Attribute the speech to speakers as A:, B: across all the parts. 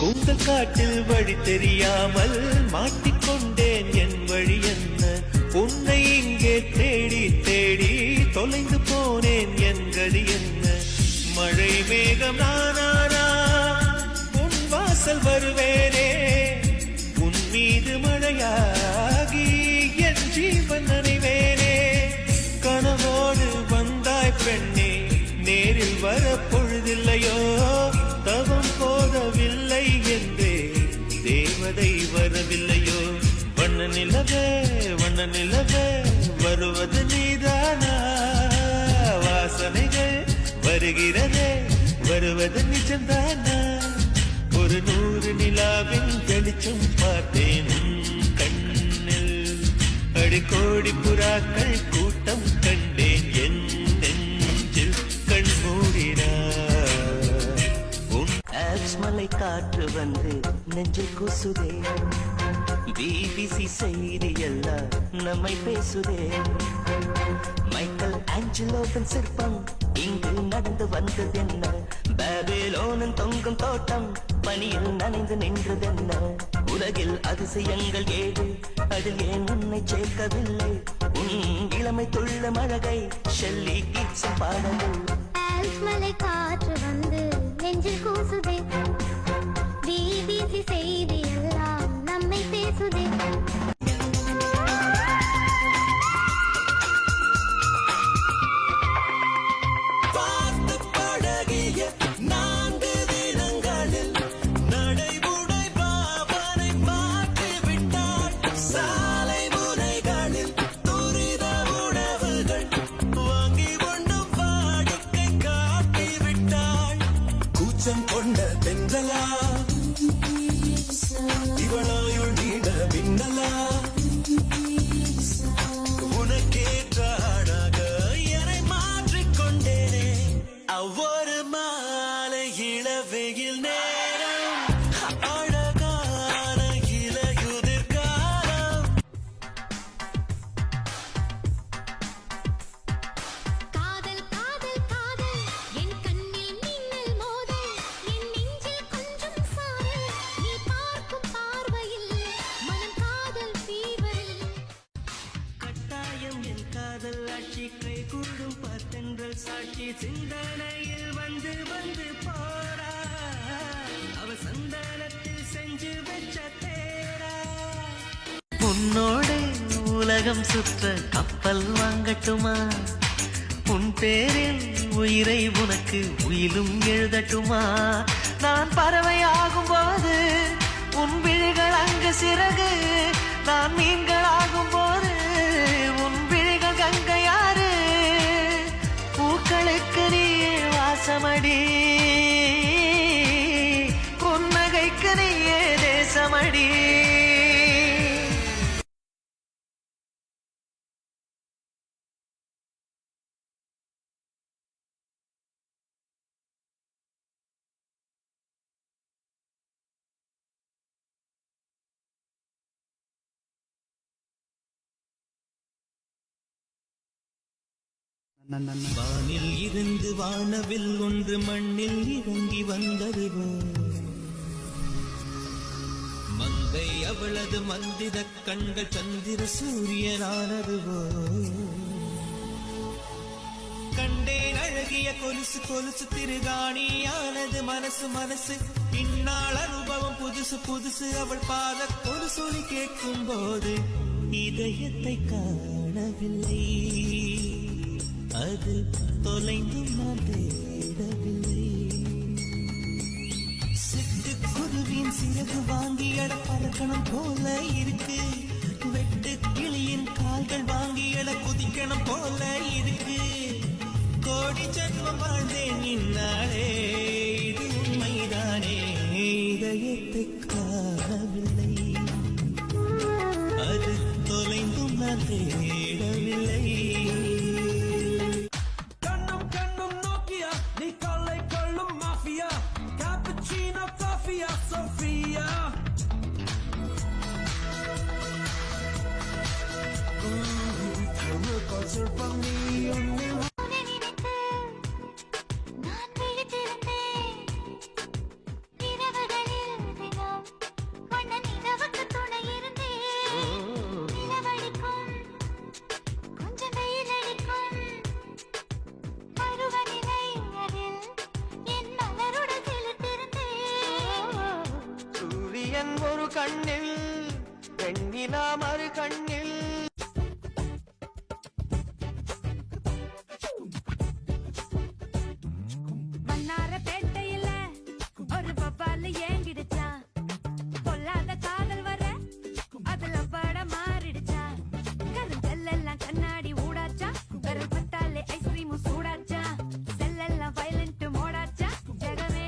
A: கூந்தல் காட்டில் வழி தெரியாமல் மாட்டிக்கொண்டேன் என் வழி என்ன உன்னை இங்கே தேடி தேடி தொலைந்து போனேன் என் கதி என்ன மழை மேகம் நானானா உன் வாசல் வருவேனே உன் மீது மழையாகி என் ஜீவன் நினைவேனே கனவோடு வந்தாய் பெண்ணே நேரில் வர பொழுதில்லையோ தவம் போதவில்லை என்றே தேவதை வரவில்லையோ வண்ண நிலவே வருவது நீதானா வாசனைகள் வருகிறதே வருவது நிஜம்தானா ஒரு 100 நிலாவின் வெளிச்சம் பார்த்தேன் கண்ணில் அடிக்கோடி புறாக்கள் கூட்டம் கண்டேன் என் நெஞ்சில் கண் மூடினார் மலை காற்று வந்து நெஞ்சில் கூசுதே பிபிசி செய்தி எல்லாம் நம்மை பேசுதே மைக்கேல் ஆஞ்சலோவின் சிற்பம் இங்கு நடந்து வந்தது என்ன பாபிலோனின் தொங்கும் தோட்டம் பனியில் நனைந்து நின்றதென்ன உலகில் அதிசயங்கள் ஏது அதில் ஏன் உன்னை சேர்க்கவில்லை உன் இளமை துள்ள மழகை ஷெல்லி கீட்ஸும் பாடல்
B: மலை காற்று வந்து நெஞ்சில் கூசுதே பிபிசி செய்தி எல்லாம் நம்மை பேசுதே
A: கொண்ட தென்றலா இவளாயுள் நீட மின்னலா உனக்கேற்றாடாக என்னை மாற்றிக்கொண்டேனே ஒவ்வொரு மாலை இளவெயில் நேரம் அழகான இலையுதிர் காலம்
B: காதல் காதல் காதல் என் கண்ணில் மின்னல் மோதல் என் நெஞ்சில் கொஞ்சம் சாரல் நீ பார்க்கும் பார்வையில் மனம் காதல் ஃபீவரில்
A: கட்டாயம் என் காதல் ஆட்சி கை கூடும் பார்த்தென்றல் சாட்சி சிந்தனையில் வந்து வந்து போறா அவ சந்தானத்தில் செஞ்சு வச்ச தேரா உன்னோட உலகம் சுற்ற கப்பல் வாங்கட்டுமா உன் பேரில் உயிரை உனக்கு உயிலும் எழுதட்டுமா நான் பறவையாகும் போது உன் விழிகள் அங்கு சிறகு நான் மீன்களாகும் போது உன் விழிகள் கங்கையாறு பூக்களுக்கு நீயே வாசமடி புன்னகைக்கு நீயே தேசமடி வானில் இருந்து வானவில் ஒன்று மண்ணில் இறங்கி வந்தது மங்கை அவளது மந்திர கண்கள் சந்திர சூரியனானதுவோ கண்டேன் அழகிய கொலுசு கொலுசு திருகாணியானது மனசு மனசு இந்நாள் அனுபவம் புதுசு புதுசு அவள் பாத கொலுசொலி கேட்கும் போது இதயத்தை காணவில்லை அது தொலைந்து நான் தேடவில்லை சிட்டுக்குருவின் சிறகு வாங்கி எட பறக்கணும் போல இருக்கு வெட்டு கிளியின் கால்கள் வாங்கி எட குதிக்கணும் போல இருக்கு கோடி ஜென்மம் வாழ்ந்தேன் இந்நாளே இது உண்மைதானே இதயத்தை காணவில்லை அது தொலைந்தும் நான் தேடவில்லை
B: நான் விழித்திருந்தேன் இரவுகளில்
C: சூரியன் ஒரு கண்ணில் வெண்ணிலா மறு கண்ணில்
B: மன்னாரப்பேட்டையில ஒரு பப்பால ஏங்கிடுச்சா பொல்லாத காதல் வர அதுல பட மாறிடுச்சா கருங்கல்லாம் கண்ணாடி ஊடாச்சா கரு பட்டாலே ஐஸ்கிரீமும் சூடாச்சா செல்லெல்லாம் வயலண்ட் மோடாச்சா ஜகமே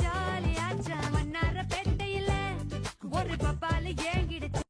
B: ஜாலியாச்சா மன்னாரப்பேட்டையில ஒரு பப்பால ஏங்கிடுச்சா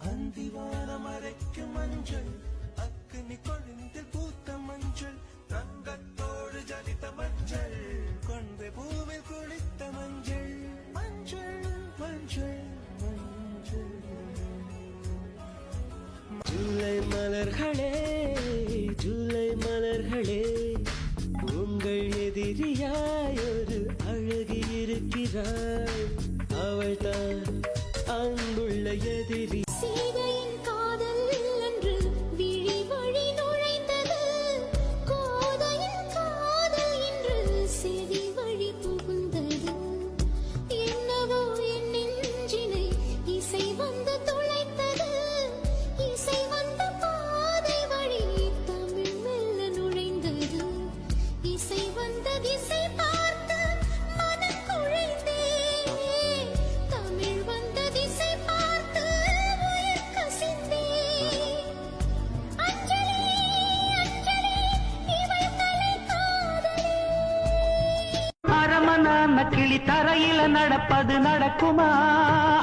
A: அந்திவானம் அரைக்கும் மஞ்சள் அக்கினி கொழுந்தில் பூத்த மஞ்சள் தங்கத்தோடு ஜனித்த மஞ்சள் கொன்றை பூவில் குளித்த மஞ்சள் மஞ்சள் மஞ்சள் மஞ்சள் ஜூலை மலர்களே ஜூலை மலர்களே உங்கள் எதிரியாய் ஒரு அழகி இருக்கிறாய் அவள்தான் அன்புள்ள எதிரி
B: சீதையின் காதல் என்று விழி வழி நுழைந்தது கோதையின் காதல் என்று செவி வழி புகுந்தது என்னவோ என் நெஞ்சினை இசை வந்து துளைத்தது இசை வந்த பாதை வழி தமிழ் மெல்ல நுழைந்தது இசை வந்த திசை பார்த்து மனம் குழைந்தே தமிழ் வந்த திசை பார்த்து உயிர் கசிந்தே அஞ்சலி அஞ்சலி இவள் தலை காதலி
C: அரமனான கிளி தரையில நடப்பது நடக்குமா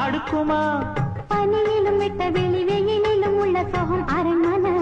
C: அடுக்குமா
B: பனியிலும் விட்ட வெளி வெயிலிலும் உள்ள சோகம் அரண்மனை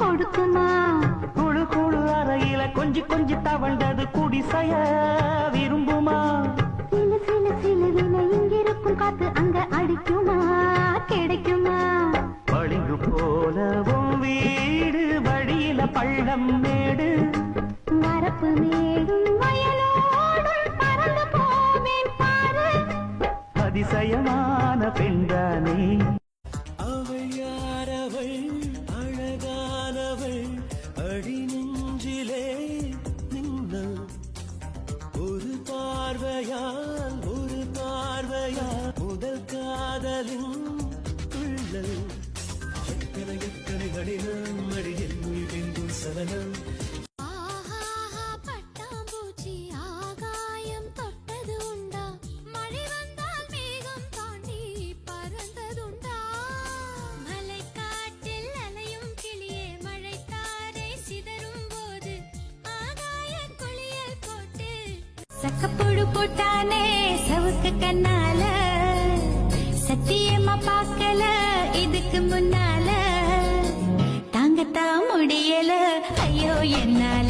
B: கொடுக்குமா
C: குழு குழு அறையில கொஞ்சி கொஞ்சி தவழ்ந்தது குடிசைய விரும்புமா
B: சிலு சிலு சிலுவின இங்கிருக்கும் காத்து அங்க அடிக்குமா கிடைக்குமா
C: பளிங்கு போலவும் வீடு வழியில பள்ளம் மேடு
B: வரப்பு மேடும் வயலோடும் பறந்து போவேன் பாரு
C: அதிசயமான பெண்தானே
A: அவள் யாரவள் அழகானவள் அடி நெஞ்சிலே நின்னல் ஒரு பார்வையால் முதல் காதலின் துள்ளல் எத்தனை எத்தனை கடினம் அடியில் உயிர்கெங்கும் சலனம்
B: ஆஹா பட்டாம்பூச்சி ஆகாயம் தொட்டது உண்டா மழை வந்தால் மேகம் தாண்டி பறந்ததுண்டா மலைக்காட்டில் அலையும் கிளியே மழைத்தாரை சிதறும் போது ஆகாய குளியல் போட்டு சக்கப்போடு போட்டானே சவுக்கு கண்ணால சத்தியமா பார்க்கல இதுக்கு முன்னால தாங்கத்தான் முடியல ஐயோ என்னால